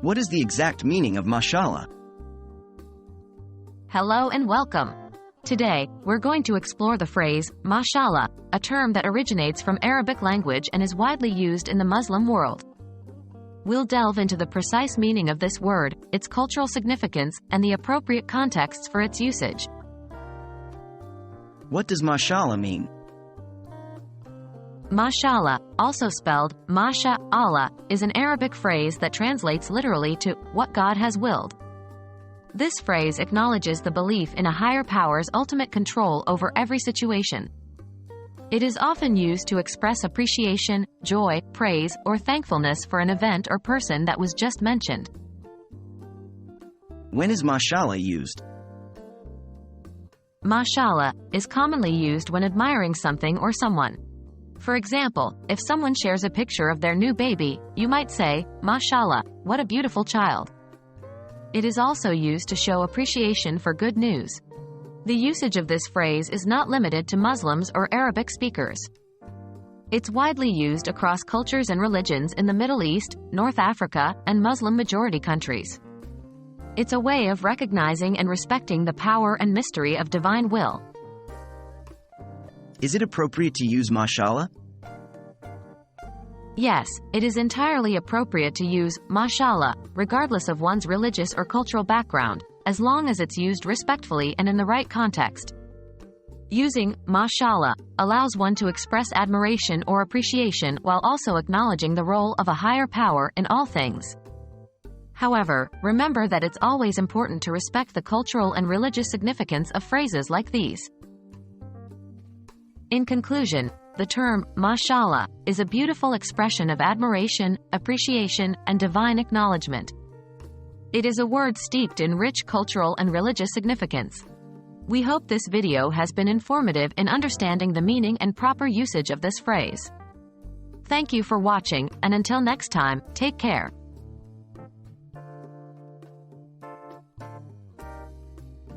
What is the exact meaning of mashallah? Hello and welcome. Today, we're going to explore the phrase, mashallah, a term that originates from Arabic language and is widely used in the Muslim world. We'll delve into the precise meaning of this word, its cultural significance, and the appropriate contexts for its usage. What does mashallah mean? Mashallah, also spelled Masha Allah, is an Arabic phrase that translates literally to what God has willed. This phrase acknowledges the belief in a higher power's ultimate control over every situation. It is often used to express appreciation, joy, praise, or thankfulness for an event or person that was just mentioned. When is mashallah used? Mashallah is commonly used when admiring something or someone. For example, if someone shares a picture of their new baby, you might say, mashallah, what a beautiful child. It is also used to show appreciation for good news. The usage of this phrase is not limited to Muslims or Arabic speakers. It's widely used across cultures and religions in the Middle East, North Africa, and Muslim-majority countries. It's a way of recognizing and respecting the power and mystery of divine will. Is it appropriate to use mashallah? Yes, it is entirely appropriate to use mashallah, regardless of one's religious or cultural background, as long as it's used respectfully and in the right context. Using mashallah allows one to express admiration or appreciation while also acknowledging the role of a higher power in all things. However, remember that it's always important to respect the cultural and religious significance of phrases like these. In conclusion, the term mashallah is a beautiful expression of admiration, appreciation, and divine acknowledgement. It is a word steeped in rich cultural and religious significance. We hope this video has been informative in understanding the meaning and proper usage of this phrase. Thank you for watching, and until next time, take care.